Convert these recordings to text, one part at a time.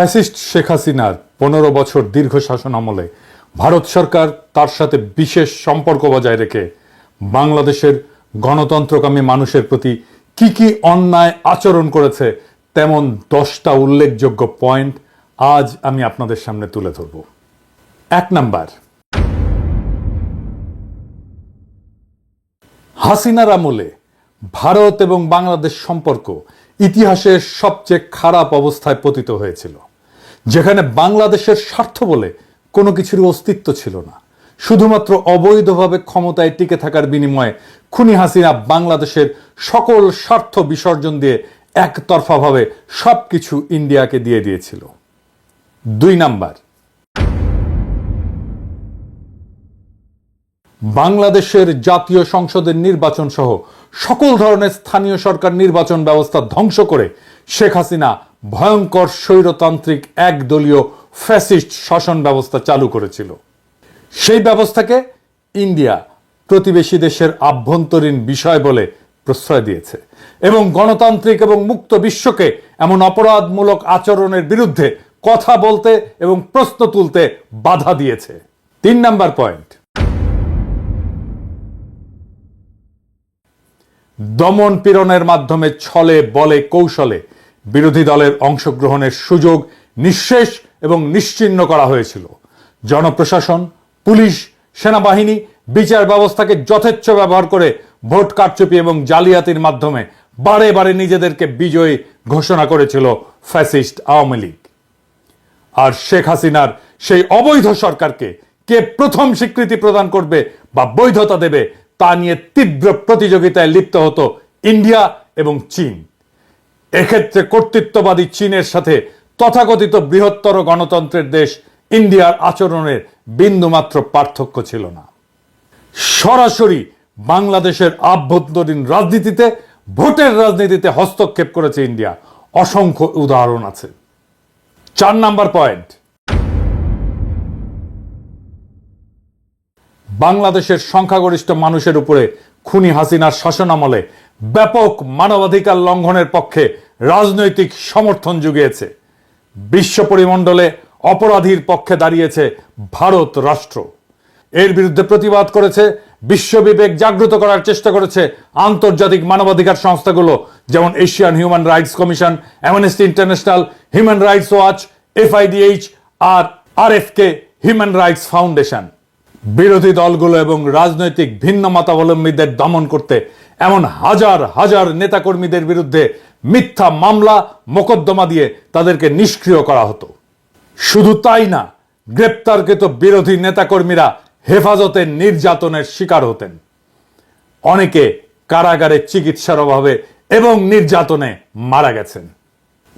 Fascist Sheikh হাসিনার ১৫ বছর দীর্ঘ শাসন আমলে ভারত সরকার তার সাথে বিশেষ সম্পর্ক বজায় রেখে বাংলাদেশের গণতন্ত্রকামী মানুষের প্রতি কি কি অন্যায় আচরণ করেছে তেমন 10টা উল্লেখযোগ্য পয়েন্ট আজ আমি আপনাদের সামনে তুলে ধরব। 1 নাম্বার, হাসিনার আমলে ভারত এবং বাংলাদেশ সম্পর্ক ইতিহাসের সবচেয়ে খারাপ অবস্থায় পতিত হয়েছিল, যেখানে বাংলাদেশের স্বার্থ বলে কোনো কিছুর অস্তিত্ব ছিল না। শুধুমাত্র অবৈধভাবে ক্ষমতায় টিকে থাকার বিনিময়ে খুনি হাসিনা বাংলাদেশের সকল স্বার্থ বিসর্জন দিয়ে একতরফাভাবে সবকিছু ইন্ডিয়াকে দিয়ে দিয়েছিল। 2 নাম্বার, বাংলাদেশের জাতীয় সংসদের নির্বাচন সহ সকল ধরনের স্থানীয় সরকার নির্বাচন ব্যবস্থা ধ্বংস করে শেখ হাসিনা ভয়ঙ্কর স্বৈরতান্ত্রিক একদলীয় ফ্যাসিস্ট শাসন ব্যবস্থা চালু করেছিল। সেই ব্যবস্থাকে ইন্ডিয়া প্রতিবেশী দেশের আভ্যন্তরীণ বিষয় বলে প্রশ্রয় দিয়েছে এবং গণতান্ত্রিক এবং মুক্ত বিশ্বকে এমন অপরাধমূলক আচরণের বিরুদ্ধে কথা বলতে এবং প্রশ্ন তুলতে বাধা দিয়েছে। 3 নাম্বার পয়েন্ট, দমন পীড়নের মাধ্যমে ছলে বলে কৌশলে বিরোধী দলের অংশগ্রহণের সুযোগ নিঃশেষ এবং নিশ্চিহ্ন করা হয়েছিল। জনপ্রশাসন, পুলিশ, সেনাবাহিনী, বিচার ব্যবস্থাকে যথেচ্ছ ব্যবহার করে ভোট কারচুপি এবং জালিয়াতির মাধ্যমে বারে বারে নিজেদেরকে বিজয়ী ঘোষণা করেছিল ফ্যাসিস্ট আওয়ামী লীগ। আর শেখ হাসিনার সেই অবৈধ সরকারকে কে প্রথম স্বীকৃতি প্রদান করবে বা বৈধতা দেবে তা নিয়ে তীব্র প্রতিযোগিতায় লিপ্ত হতো ইন্ডিয়া এবং চীন। এক্ষেত্রে কর্তৃত্ববাদী চীনের সাথে তথাকথিত বৃহত্তর গণতন্ত্রের দেশ ইন্ডিয়ার আচরণের বিন্দুমাত্র পার্থক্য ছিল না। সরাসরি বাংলাদেশের আভ্যন্তরীণ রাজনীতিতে, ভোটের রাজনীতিতে হস্তক্ষেপ করেছে ইন্ডিয়া। অসংখ্য উদাহরণ আছে। 4 নাম্বার পয়েন্ট, বাংলাদেশের সংখ্যাগরিষ্ঠ মানুষের উপরে খুনি হাসিনার শাসনামলে ব্যাপক মানবাধিকার লঙ্ঘনের পক্ষে রাজনৈতিক সমর্থন জুগিয়েছে। বিশ্ব পরিমণ্ডলে অপরাধীর পক্ষে দাঁড়িয়েছে ভারত রাষ্ট্র। এর বিরুদ্ধে প্রতিবাদ করেছে, বিশ্ববিবেক জাগ্রত করার চেষ্টা করেছে আন্তর্জাতিক মানবাধিকার সংস্থাগুলো, যেমন Asian human rights commission, amnesty international, human rights watch, FIDH আর RFK হিউম্যান রাইটস ফাউন্ডেশন। বিরোধী দলগুলো এবং রাজনৈতিক ভিন্ন মতাবলম্বীদের দমন করতে এমন হাজার হাজার নেতাকর্মীদের বিরুদ্ধে মিথ্যা মামলা মোকদ্দমা দিয়ে তাদেরকে নিষ্ক্রিয় করা হতো। শুধু তাই না, গ্রেপ্তারকৃত বিরোধী নেতাকর্মীরা হেফাজতে নির্যাতনের শিকার হতেন। অনেকে কারাগারে চিকিৎসার অভাবে এবং নির্যাতনে মারা গেছেন।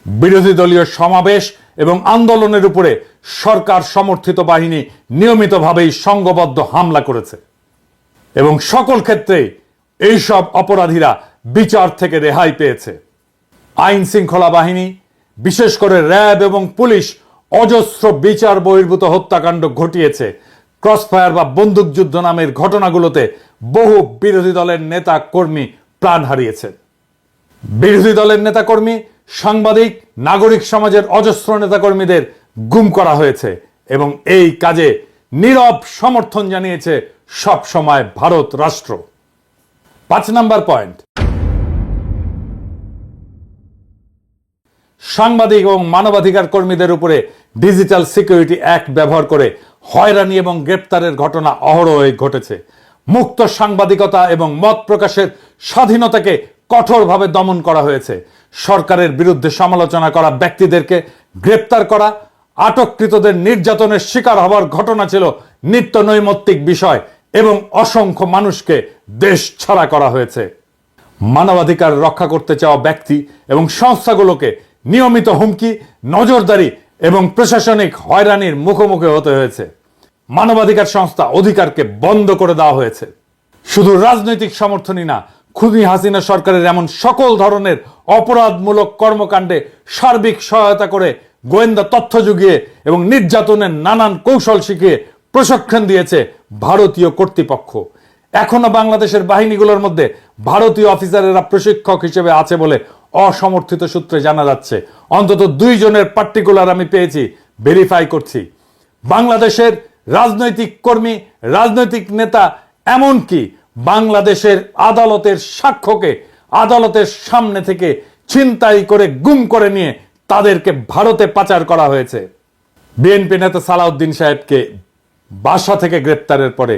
বিরোধী দলীয় সমাবেশ এবং আন্দোলনের উপরে সরকার সমর্থিত বাহিনী নিয়মিতভাবেই সংঘবদ্ধ হামলা করেছে এবং সকল ক্ষেত্রেই এইসব অপরাধীরা বিচার থেকে রেহাই পেয়েছে। আইন শৃঙ্খলা বাহিনী, বিশেষ করে র্যাব এবং পুলিশ অজস্র বিচার বহির্ভূত হত্যাকাণ্ড ঘটিয়েছে। ক্রসফায়ার বা বন্দুকযুদ্ধ নামের ঘটনাগুলোতে বহু বিরোধী দলের নেতা কর্মী প্রাণ হারিয়েছেন। বিরোধী দলের নেতাকর্মী, সাংবাদিক, নাগরিক সমাজের অজস্র নেতাকর্মীদের গুম করা হয়েছে এবং এই কাজে নীরব সমর্থন জানিয়েছে সব সময় ভারত রাষ্ট্র। 5 নাম্বার পয়েন্ট, সাংবাদিক এবং মানবাধিকার কর্মীদের উপরে ডিজিটাল সিকিউরিটি অ্যাক্ট ব্যবহার করে হয়রানি এবং গ্রেপ্তারের ঘটনা অহরহই ঘটেছে। মুক্ত সাংবাদিকতা এবং মত প্রকাশের স্বাধীনতাকে কঠোরভাবে দমন করা হয়েছে। সরকারের বিরুদ্ধে সমালোচনা করা ব্যক্তিদেরকে গ্রেপ্তার করা, আটককৃতদের নির্যাতনের শিকার হওয়ার ঘটনা ছিল নিত্য নৈমিত্তিক বিষয় এবং অসংখ্য মানুষকে দেশ ছাড়া করা হয়েছে। মানবাধিকার রক্ষা করতে চাওয়া ব্যক্তি এবং সংস্থাগুলোকে নিয়মিত হুমকি, নজরদারি এবং প্রশাসনিক হয়রানির মুখোমুখি হতে হয়েছে। মানবাধিকার সংস্থা অধিকারকে বন্ধ করে দেওয়া হয়েছে। শুধু রাজনৈতিক সমর্থনই না, খুনি হাসিনা সরকারের এমন সকল ধরনের অপরাধমূলক কর্মকাণ্ডে সার্বিক সহায়তা করে গোয়েন্দা তথ্য জুগিয়ে এবং নির্যাতনের নানান কৌশল শিখিয়ে প্রশিক্ষণ দিয়েছে ভারতীয় কর্তৃপক্ষ। এখনো বাংলাদেশের বাহিনীগুলোর মধ্যে ভারতীয় অফিসারেরা প্রশিক্ষক হিসেবে আছে বলে অসমর্থিত সূত্রে জানা যাচ্ছে। অন্তত 2 জনের পার্টিকুলার আমি পেয়েছি, ভেরিফাই করছি। বাংলাদেশের রাজনৈতিক কর্মী, রাজনৈতিক নেতা, এমনকি বাংলাদেশের আদালতের সাক্ষ্যকে আদালতের সামনে থেকে ছিনতাই করে গুম করে নিয়ে তাদেরকে ভারতে পাচার করা হয়েছে। বিএনপি নেতা সালাউদ্দিন সাহেবকে বাসা থেকে গ্রেপ্তারের পরে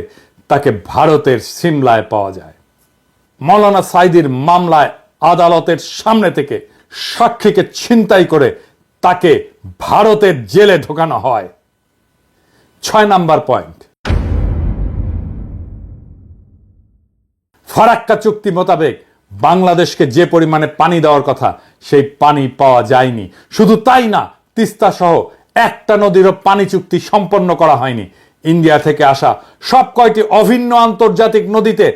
তাকে ভারতের সিমলায় পাওয়া যায়। মৌলানা সাইদির মামলায় আদালতের সামনে থেকে সাক্ষীকে ছিনতাই করে তাকে ভারতের জেলে ঢোকানো হয়। 6 নাম্বার পয়েন্ট, ফারাক্কা চুক্তি মোতাবেক বাংলাদেশকে যে পরিমাণে পানি দেওয়ার কথা সেই পানি পাওয়া যায়নি। শুধু তাই না, তিস্তা সহ একটা নদীরও পানি চুক্তি সম্পন্ন করা হয়নি। ইন্ডিয়া থেকে আসা সব কয়টি অভিন্ন আন্তর্জাতিক নদীতে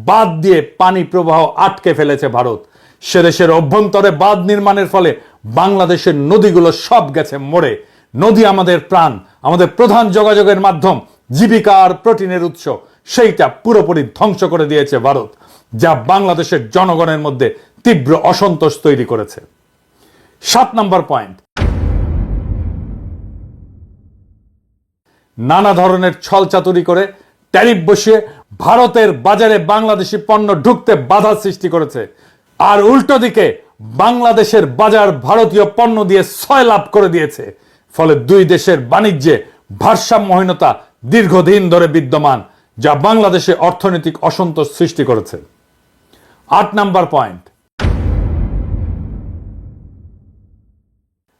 বাঁধ দিয়ে পানি প্রবাহ আটকে ফেলেছে ভারত। সে দেশের অভ্যন্তরে বাঁধ নির্মাণের ফলে বাংলাদেশের নদীগুলো সব গেছে মরে। নদী আমাদের প্রাণ, আমাদের প্রধান যোগাযোগের মাধ্যম, জীবিকা আর প্রোটিনের উৎস, সেইটা পুরোপুরি ধ্বংস করে দিয়েছে ভারত, যা বাংলাদেশের জনগণের মধ্যে তীব্র অসন্তোষ তৈরি করেছে। 7 নাম্বার পয়েন্ট, নানা ধরনের ছলচাতুরি করে ট্যারিফ বসিয়ে ভারতের বাজারে বাংলাদেশি পণ্য ঢুকতে বাধা সৃষ্টি করেছে। আর উল্টো দিকে বাংলাদেশের বাজার ভারতীয় পণ্য দিয়ে ছয় লাভ করে দিয়েছে। ফলে 2 দেশের বাণিজ্যে ভারসাম্যহীনতা দীর্ঘদিন ধরে বিদ্যমান, যা বাংলাদেশে অর্থনৈতিক অসন্তোষ সৃষ্টি করেছে। 8 নাম্বার পয়েন্ট,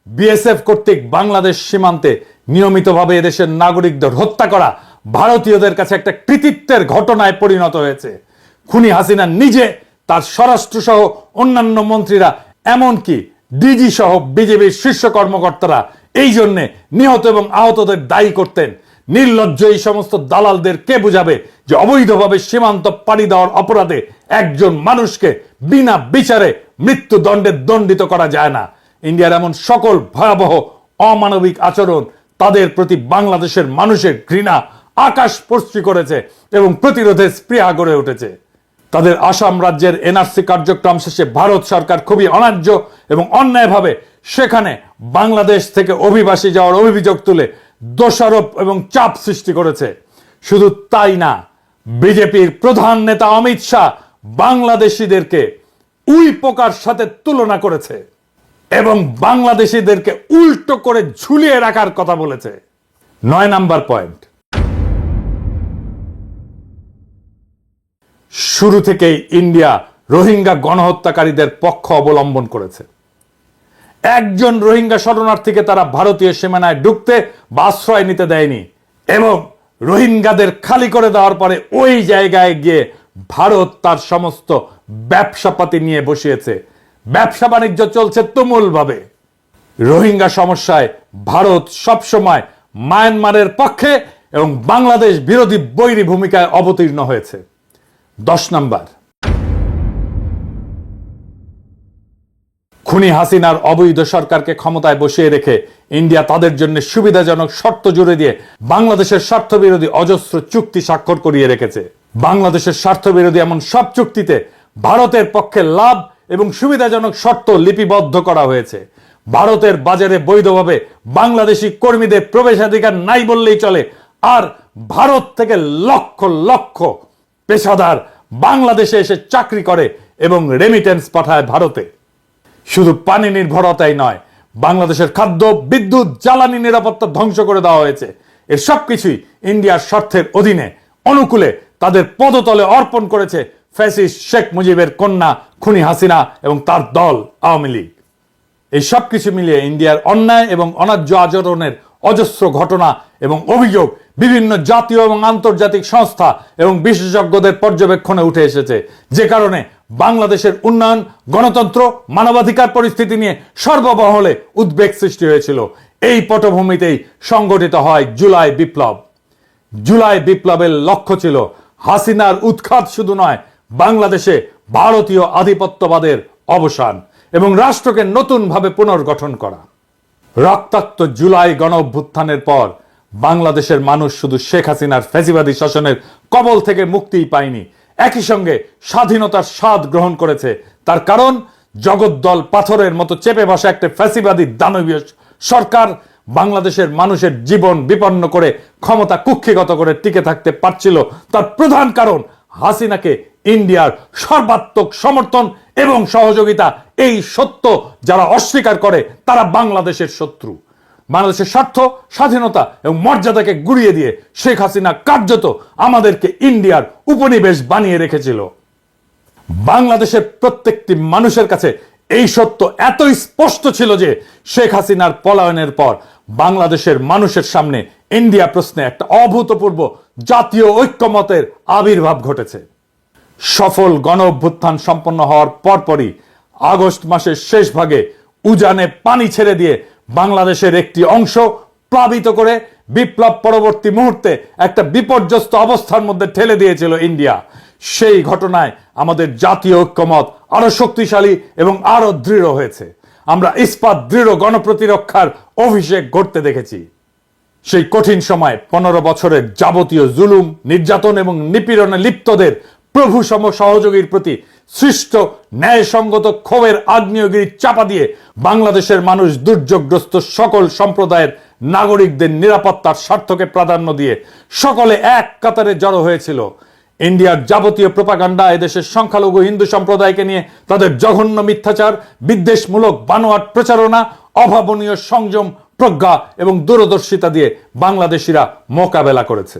বিএসএফ কর্তৃক বাংলাদেশ সীমান্তে নিয়মিতভাবে এদেশের নাগরিকদের হত্যা করা ভারতীয়দের কাছে একটা কৃতিত্বের ঘটনায় পরিণত হয়েছে। খুনি হাসিনা নিজে, তার স্বরাষ্ট্র সহ অন্যান্য মন্ত্রীরা, এমনকি ডিজি সহ বিজেপির শীর্ষ কর্মকর্তারা এই জন্যে নিহত এবং আহতদের দায়ী করতেন। নির্লজ্জ এই সমস্ত দালালদের কে বুঝাবে যে অবৈধভাবে সীমান্ত পাড়ি দেওয়ার অপরাধে একজন মানুষকে বিনা বিচারে মৃত্যুদণ্ডে দণ্ডিত করা যায় না। ইন্ডিয়ার এমন সকল ভয়াবহ অমানবিক আচরণ তাদের প্রতি বাংলাদেশের মানুষের ঘৃণা আকাশস্পর্শী করেছে এবং প্রতিরোধের স্পৃহা গড়ে উঠেছে। তাদের আসাম রাজ্যের এনআরসি কার্যক্রম শেষে ভারত সরকার খুবই অন্যায্য এবং অন্যায়ভাবে সেখানে বাংলাদেশ থেকে অভিবাসী যাওয়ার অভিযোগ তুলে দোষারোপ এবং চাপ সৃষ্টি করেছে। শুধু তাই না, বিজেপির প্রধান নেতা অমিত শাহ বাংলাদেশিদেরকে উই পোকার সাথে তুলনা করেছে এবং বাংলাদেশিদেরকে উল্টো করে ঝুলিয়ে রাখার কথা বলেছে। 9 নাম্বার পয়েন্ট, শুরু থেকেই ইন্ডিয়া রোহিঙ্গা গণহত্যাকারীদের পক্ষ অবলম্বন করেছে। একজন রোহিঙ্গা শরণার্থীকে তারা ভারতীয় সীমানায় ঢুকতে বা আশ্রয় নিতে দেয়নি এবং রোহিঙ্গাদের খালি করে দেওয়ার পরে ওই জায়গায় গিয়ে ভারত তার সমস্ত ব্যবসাপাতি নিয়ে বসিয়েছে। ব্যবসা বাণিজ্য চলছে তুমুলভাবে। রোহিঙ্গা সমস্যায় ভারত সবসময় মায়ানমারের পক্ষে এবং বাংলাদেশ বিরোধী বৈরী ভূমিকায় অবতীর্ণ হয়েছে। 10 নাম্বার, খুনি হাসিনার অবৈধ সরকারকে ক্ষমতায় বসিয়ে রেখে ইন্ডিয়া তাদের জন্য সুবিধাজনক শর্ত জুড়ে দিয়ে বাংলাদেশের স্বার্থবিরোধী অজস্র চুক্তি স্বাক্ষর করিয়ে রেখেছে। বাংলাদেশের স্বার্থবিরোধী এমন সব চুক্তিতে ভারতের পক্ষে লাভ এবং সুবিধাজনক শর্ত লিপিবদ্ধ করা হয়েছে। ভারতের বাজারে বৈধভাবে বাংলাদেশি কর্মীদের প্রবেশাধিকার নাই বললেই চলে। আর ভারত থেকে লক্ষ লক্ষ পেশাদার বাংলাদেশে এসে চাকরি করে এবং রেমিটেন্স পাঠায় ভারতে। শুধু পানি নির্ভরতাই নয়, বাংলাদেশের খাদ্য, বিদ্যুৎ, জ্বালানি নিরাপত্তা ধ্বংস করে দেওয়া হয়েছে। এর সবকিছুই ইন্ডিয়ার স্বার্থের অধীনে অনুকূলে তাদের পদতলে অর্পণ করেছে ফ্যাসিস্ট শেখ মুজিবের কন্যা খুনি হাসিনা এবং তার দল আওয়ামী লীগ। এই সবকিছু মিলিয়ে ইন্ডিয়ার অন্যায় এবং অন্যায্য আচরণের অজস্র ঘটনা এবং অভিযোগ বিভিন্ন জাতীয় এবং আন্তর্জাতিক সংস্থা এবং বিশেষজ্ঞদের পর্যবেক্ষণে উঠে এসেছে, যে কারণে বাংলাদেশের উন্নয়ন, গণতন্ত্র, মানবাধিকার পরিস্থিতি নিয়ে সর্বমহলে উদ্বেগ সৃষ্টি হয়েছিল। এই পটভূমিতেই সংগঠিত হয় জুলাই বিপ্লব। জুলাই বিপ্লবের লক্ষ্য ছিল হাসিনার উৎখাত শুধু নয়, বাংলাদেশে ভারতীয় আধিপত্যবাদের অবসান এবং রাষ্ট্রকে নতুনভাবে পুনর্গঠন করা। রক্তাক্ত জুলাই গণ অভ্যুত্থানের পর বাংলাদেশের মানুষ শুধু শেখ হাসিনার ফ্যাসিবাদী শাসনের কবল থেকে মুক্তিই পায়নি, একই সঙ্গে স্বাধীনতার স্বাদ গ্রহণ করেছে। তার কারণ জগদ্দল পাথরের মতো চেপে বসা একটা ফ্যাসিবাদী দানবীয় সরকার বাংলাদেশের মানুষের জীবন বিপন্ন করে ক্ষমতা কুক্ষিগত করে টিকে থাকতে পারছিল, তার প্রধান কারণ হাসিনাকে ইন্ডিয়ার সর্বাত্মক সমর্থন এবং সহযোগিতা। এই সত্য যারা অস্বীকার করে তারা বাংলাদেশের শত্রু। বাংলাদেশের স্বার্থ, স্বাধীনতা এবং মর্যাদাকে গুড়িয়ে দিয়ে শেখ হাসিনা কার্যত আমাদেরকে ইন্ডিয়ার উপনিবেশ বানিয়ে রেখেছিল। বাংলাদেশের প্রত্যেকটি মানুষের কাছে এই সত্য এতই স্পষ্ট ছিল যে শেখ হাসিনার পলায়নের পর বাংলাদেশের মানুষের সামনে ইন্ডিয়া প্রশ্নে একটা অভূতপূর্ব জাতীয় ঐক্যমতের আবির্ভাব ঘটেছে। সফল গণ অভ্যুত্থান সম্পন্ন হওয়ার পরপরই আগস্ট মাসের শেষ ভাগে উজানে পানি ছেড়ে দিয়ে বাংলাদেশের একটি অংশ প্লাবিত করে বিপ্লব পরবর্তী মুহূর্তে একটা বিপর্যস্ত অবস্থার মধ্যে ঠেলে দিয়েছিল ইন্ডিয়া। সেই ঘটনায় আমাদের জাতীয় ঐক্যমত আরো শক্তিশালী এবং আরো দৃঢ় হয়েছে। আমরা ইস্পাত দৃঢ় গণপ্রতিরক্ষার অভিষেক ঘটতে দেখেছি। সেই কঠিন সময় 15 বছরের যাবতীয় জুলুম, নির্যাতন এবং নিপীড়নে লিপ্তদের প্রভু সম সহযোগীর প্রতি সৃষ্ট ন্যায়সঙ্গত ক্ষোভের আগ্নেয়গিরি চাপা দিয়ে বাংলাদেশের মানুষ দুর্যোগগ্রস্ত সকল সম্প্রদায়ের নাগরিকদের নিরাপত্তার স্বার্থকে প্রাধান্য দিয়ে সকলে এক কাতারে জড়ো হয়েছিল। ইন্ডিয়ার যাবতীয় প্রোপাগান্ডা এদেশের সংখ্যালঘু হিন্দু সম্প্রদায়কে নিয়ে তাদের জঘন্য মিথ্যাচার, বিদ্বেষমূলক বানোয়াট প্রচারণা, অভাবনীয় সংযম, প্রজ্ঞা এবং দূরদর্শিতা দিয়ে বাংলাদেশিরা মোকাবেলা করেছে।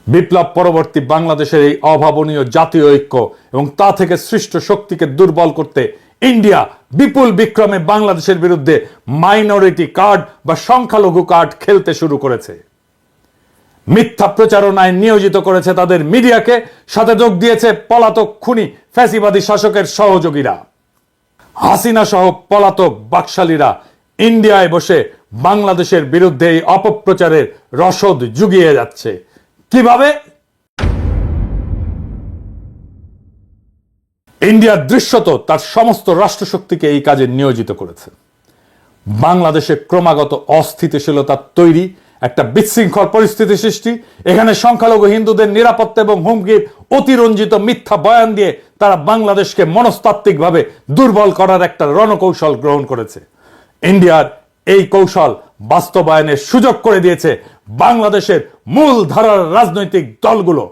বিপ্লব পরবর্তী বাংলাদেশের এই অভাবনীয় জাতীয় ঐক্য এবং তা থেকে সৃষ্ট শক্তিকে দুর্বল করতে ইন্ডিয়া বিপুল বিক্রমে বাংলাদেশের বিরুদ্ধে মাইনরিটি কার্ড বা সংখ্যালঘু কার্ড খেলতে শুরু করেছে। মিথ্যা প্রচারণায় নিয়োজিত করেছে তাদের মিডিয়াকে, সাথে যোগ দিয়েছে পলাতক খুনি ফ্যাসিবাদী শাসকের সহযোগীরা। হাসিনা সহ পলাতক বাকশালীরা ইন্ডিয়ায় বসে বাংলাদেশের বিরুদ্ধে এই অপপ্রচারের রসদ জুগিয়ে যাচ্ছে। কিভাবে? ইন্ডিয়া দৃশ্যত তার সমস্ত রাষ্ট্রশক্তিকে এই কাজে নিয়োজিত করেছে। বাংলাদেশে ক্রমাগত অস্থিতিশীলতা তৈরি, একটা বিশৃঙ্খল পরিস্থিতি সৃষ্টি, এখানে সংখ্যালঘু হিন্দুদের নিরাপত্তা এবং হুমকির অতিরঞ্জিত মিথ্যা বয়ান দিয়ে তারা বাংলাদেশকে মনস্তাত্ত্বিকভাবে দুর্বল করার একটা রণকৌশল গ্রহণ করেছে। ইন্ডিয়ার এই কৌশল বাস্তবায়নের সুযোগ করে দিয়েছে বাংলাদেশের মূল ধারার রাজনৈতিক দলগুলো।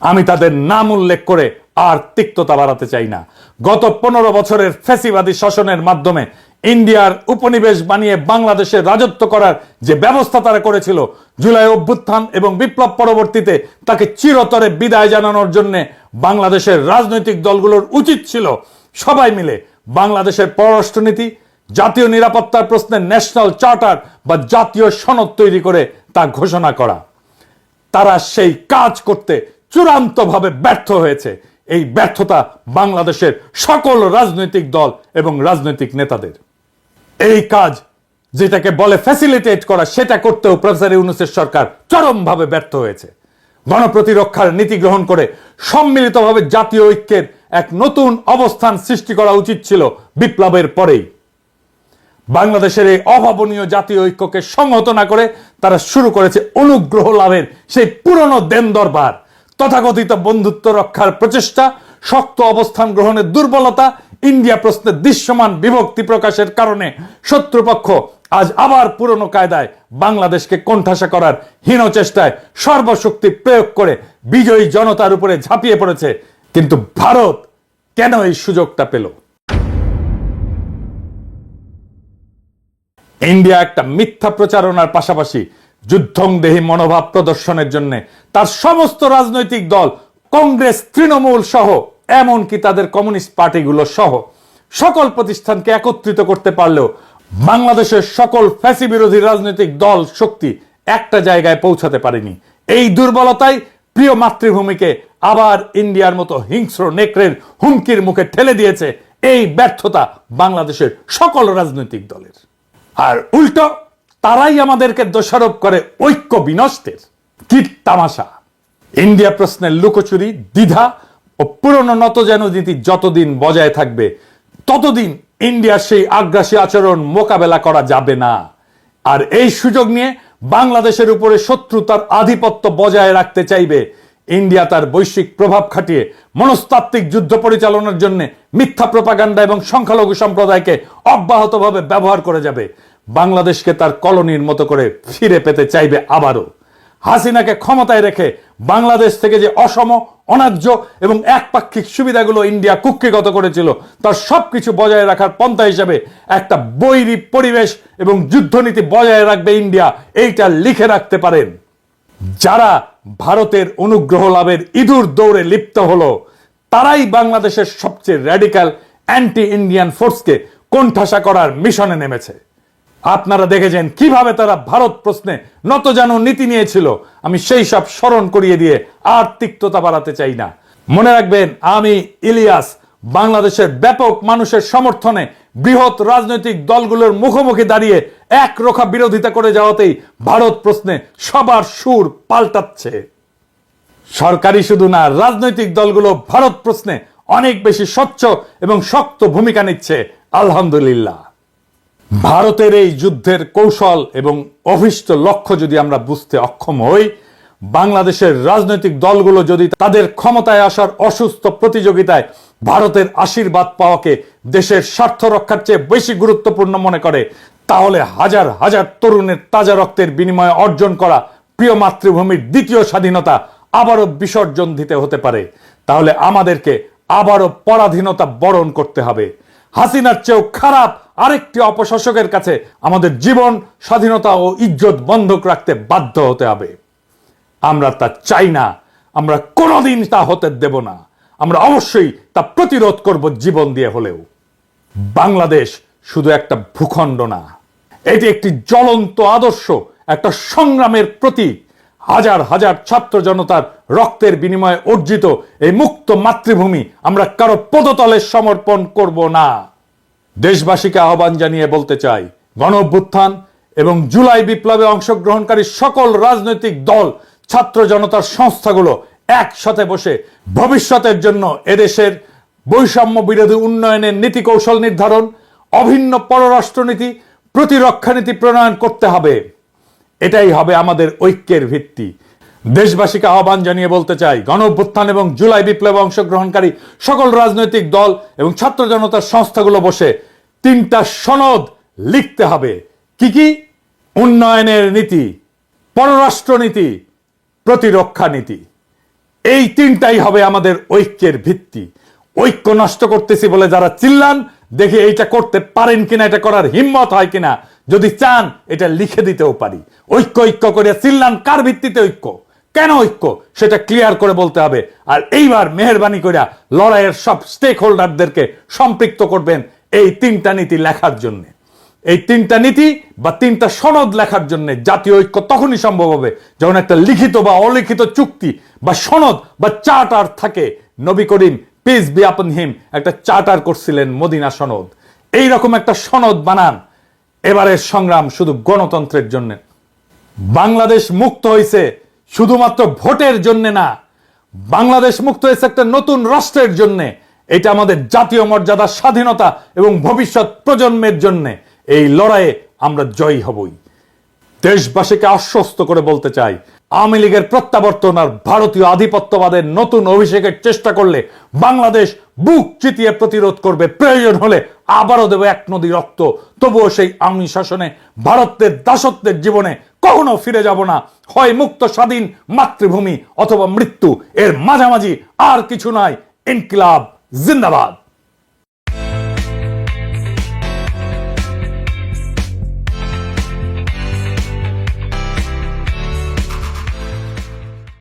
আমি তাদের নাম উল্লেখ করে আর তিক্ততা বাড়াতে চাই না। গত 15 বছরের ফ্যাসিবাদী শাসনের মাধ্যমে ইন্ডিয়ার উপনিবেশ বানিয়ে বাংলাদেশে রাজত্ব করার যে ব্যবস্থা তারা করেছিল, জুলাই অভ্যুত্থান এবং বিপ্লব পরবর্তীতে তাকে চিরতরে বিদায় জানানোর জন্য বাংলাদেশের রাজনৈতিক দলগুলোর উচিত ছিল সবাই মিলে বাংলাদেশের পররাষ্ট্রনীতি, জাতীয় নিরাপত্তার প্রশ্নে ন্যাশনাল চার্টার বা জাতীয় সনদ তৈরি করে তা ঘোষণা করা। তারা সেই কাজ করতে চূড়ান্তভাবে ব্যর্থ হয়েছে। এই ব্যর্থতা বাংলাদেশের সকল রাজনৈতিক দল এবং রাজনৈতিক নেতাদের। এই কাজ যেটাকে বলে ফ্যাসিলিটেট করা, সেটা করতেও প্রফেসর ইউনূসের সরকার চরমভাবে ব্যর্থ হয়েছে। গণপ্রতিরক্ষার নীতি গ্রহণ করে সম্মিলিতভাবে জাতীয় ঐক্যের এক নতুন অবস্থান সৃষ্টি করা উচিত ছিল বিপ্লবের পরেই। বাংলাদেশের এই অভাবনীয় জাতীয় ঐক্যকে সংহত না করে তারা শুরু করেছে অনুগ্রহ লাভের সেই পুরনো দেন দরবার, তথাকথিত বন্ধুত্ব রক্ষার প্রচেষ্টা, শক্ত অবস্থান গ্রহণের দুর্বলতা, ইন্ডিয়া প্রশ্নে দৃশ্যমান বিভক্তি প্রকাশের কারণে শত্রুপক্ষ আজ আবার পুরনো কায়দায় বাংলাদেশকে কোণঠাসা করার হীন চেষ্টায় সর্বশক্তি প্রয়োগ করে বিজয়ী জনতার উপরে ঝাঁপিয়ে পড়েছে। কিন্তু ভারত কেন এই সুযোগটা পেল? ইন্ডিয়া একটা মিথ্যা প্রচারণার পাশাপাশি যুদ্ধংদেহী মনোভাব প্রদর্শনের জন্য তার সমস্ত রাজনৈতিক দল, কংগ্রেস, তৃণমূল সহ এমনকি তাদের কমিউনিস্ট পার্টিগুলো সহ সকল প্রতিষ্ঠানকে একত্রিত করতে পারলেও বাংলাদেশের সকল ফ্যাসি বিরোধী রাজনৈতিক দল শক্তি একটা জায়গায় পৌঁছাতে পারেনি। এই দুর্বলতাই প্রিয় মাতৃভূমিকে আবার ইন্ডিয়ার মতো হিংস্র নেকড়ের হুমকির মুখে ঠেলে দিয়েছে। এই ব্যর্থতা বাংলাদেশের সকল রাজনৈতিক দলের। আর উল্টো তারাই আমাদেরকে দোষারোপ করে ঐক্য বিনষ্টের। কি তামাশা! ইন্ডিয়া প্রশ্নের লুকোচুরি, দ্বিধা ও পুরনো নতজানু নীতি যতদিন বজায় থাকবে ততদিন ইন্ডিয়ার সেই আগ্রাসী আচরণ মোকাবেলা করা যাবে না। আর এই সুযোগ নিয়ে বাংলাদেশের উপরে শত্রু তার আধিপত্য বজায় রাখতে চাইবে। ইন্ডিয়া তার বৈশ্বিক প্রভাব খাটিয়ে মনস্তাত্ত্বিক যুদ্ধ পরিচালনার জন্য মিথ্যা প্রপাগান্ডা এবং সংখ্যালঘু সম্প্রদায়কে অব্যাহতভাবে ব্যবহার করে যাবে। বাংলাদেশকে তার কলোনির মতো করে ফিরে পেতে চাইবে আবারও। হাসিনাকে ক্ষমতায় রেখে বাংলাদেশ থেকে যে অসম, অন্যায্য এবং একপাক্ষিক সুবিধাগুলো ইন্ডিয়া কুক্ষিগত করেছিল তার সবকিছু বজায় রাখার পন্থা হিসেবে একটা বৈরী পরিবেশ এবং যুদ্ধনীতি বজায় রাখবে ইন্ডিয়া, এইটা লিখে রাখতে পারেন। যারা ভারতের অনুগ্রহ লাভের ইঁদুর দৌড়ে লিপ্ত হলো তারাই বাংলাদেশের সবচেয়ে র্যাডিক্যাল অ্যান্টি ইন্ডিয়ান ফোর্সকে কোণঠাসা করার মিশনে নেমেছে। আপনারা দেখেছেন কিভাবে তারা ভারত প্রশ্নে নতজানু নীতি নিয়েছিল। আমি সেই সব স্মরণ করিয়ে দিয়ে আর তিক্ততা বাড়াতে চাই না। মনে রাখবেন, আমি ইলিয়াস বাংলাদেশের ব্যাপক মানুষের সমর্থনে বৃহৎ রাজনৈতিক দলগুলোর মুখোমুখি দাঁড়িয়ে একরোখা বিরোধিতা করে যাওয়াতেই ভারত প্রশ্নে সবার সুর পাল্টাচ্ছে। সরকারি শুধু না, রাজনৈতিক দলগুলো ভারত প্রশ্নে অনেক বেশি স্বচ্ছ এবং শক্ত ভূমিকা নিচ্ছে, আলহামদুলিল্লাহ। ভারতের এই যুদ্ধের কৌশল এবং অভীষ্ট লক্ষ্য যদি আমরা বুঝতে অক্ষম হই, বাংলাদেশের রাজনৈতিক দলগুলো যদি তাদের ক্ষমতায় আসার অসুস্থ প্রতিযোগিতায় ভারতের আশীর্বাদ পাওয়াকে দেশের স্বার্থ রক্ষার চেয়ে বেশি গুরুত্বপূর্ণ মনে করে, তাহলে হাজার হাজার তরুণের তাজা রক্তের বিনিময়ে অর্জন করা প্রিয় মাতৃভূমির দ্বিতীয় স্বাধীনতা আবারও বিসর্জন দিতে হতে পারে। তাহলে আমাদেরকে আবারও পরাধীনতা বরণ করতে হবে। হাসিনার চেয়েও খারাপ আরেকটি অপশাসকের কাছে আমাদের জীবন, স্বাধীনতা ও ইজ্জত বন্ধক রাখতে বাধ্য হতে হবে। আমরা তা চাই না, আমরা কোনোদিন তা হতে দেব না। আমরা অবশ্যই তা প্রতিরোধ করব জীবন দিয়ে হলেও। বাংলাদেশ শুধু একটা ভূখণ্ড না, এটি একটি জ্বলন্ত আদর্শ, একটা সংগ্রামের প্রতীক। হাজার হাজার ছাত্র জনতার রক্তের বিনিময়ে অর্জিত এই মুক্ত মাতৃভূমি আমরা কারো পদতলে সমর্পণ করব না। দেশবাসীকে আহ্বান জানিয়ে বলতে চাই, গণঅভ্যুত্থান এবং জুলাই বিপ্লবে অংশগ্রহণকারী সকল রাজনৈতিক দল, ছাত্র জনতার সংস্থাগুলো একসাথে বসে ভবিষ্যতের জন্য এদেশের বৈষম্য বিরোধী উন্নয়নের নীতি কৌশল নির্ধারণ, অভিন্ন পররাষ্ট্রনীতি, প্রতিরক্ষা নীতি প্রণয়ন করতে হবে। এটাই হবে আমাদের ঐক্যের ভিত্তি। দেশবাসীকে আহ্বান জানিয়ে বলতে চাই, গণঅভ্যুত্থান এবং জুলাই বিপ্লবে অংশগ্রহণকারী সকল রাজনৈতিক দল এবং ছাত্র জনতার সংস্থাগুলো বসে 3টা সনদ লিখতে হবে। কি কি? উন্নয়নের নীতি, পররাষ্ট্রনীতি, প্রতিরক্ষা নীতি। এই 3টাই হবে আমাদের ঐক্যের ভিত্তি। ঐক্য নষ্ট করতেছি বলে যারা চিল্লান, দেখি এইটা করতে পারেন কিনা, এটা করার হিম্মত হয় কিনা। যদি চান এটা লিখে দিতেও পারি। ঐক্য ঐক্য করে চিল্লান, কার ভিত্তিতে ঐক্য, কেন ঐক্য, সেটা ক্লিয়ার করে বলতে হবে। আর এইবার মেহেরবানি করে লড়াইয়ের সব স্টেক হোল্ডারদেরকে সম্পৃক্ত করবেন এই 3টা নীতি লেখার জন্য। এই 3টা নীতি বা 3টা সনদ লেখার জন্য জাতীয় ঐক্য তখনই সম্ভব হবে যখন একটা লিখিত বা অলিখিত চুক্তি বা সনদ বা চার্টার থাকে। নবী করিম পিস বি আপন হিম একটা চার্টার করছিলেন, মদিনা সনদ। এইরকম একটা সনদ বানান। এবারের সংগ্রাম শুধু গণতন্ত্রের জন্য। বাংলাদেশ মুক্ত হয়েছে শুধুমাত্র ভোটের জন্য না, বাংলাদেশ মুক্ত হয়েছে একটা নতুন রাষ্ট্রের জন্য। এটা আমাদের জাতীয় মর্যাদা, স্বাধীনতা এবং ভবিষ্যৎ প্রজন্মের জন্য। এই লড়াইয়ে আমরা জয়ী হবই। দেশবাসীকে আশ্বস্ত করে বলতে চাই, আওয়ামী লীগের প্রত্যাবর্তন আর ভারতীয় আধিপত্যবাদের নতুন অভিষেকের চেষ্টা করলে বাংলাদেশ বুক চিতিয়ে প্রতিরোধ করবে। প্রয়োজন হলে আবারও দেবে 1 নদী রক্ত। তবুও সেই আওয়ামী শাসনে, ভারতের দাসত্বের জীবনে কখনো ফিরে যাব না। হয় মুক্ত স্বাধীন মাতৃভূমি অথবা মৃত্যু, এর মাঝামাঝি আর কিছু নয়। ইনকিলাব জিন্দাবাদ।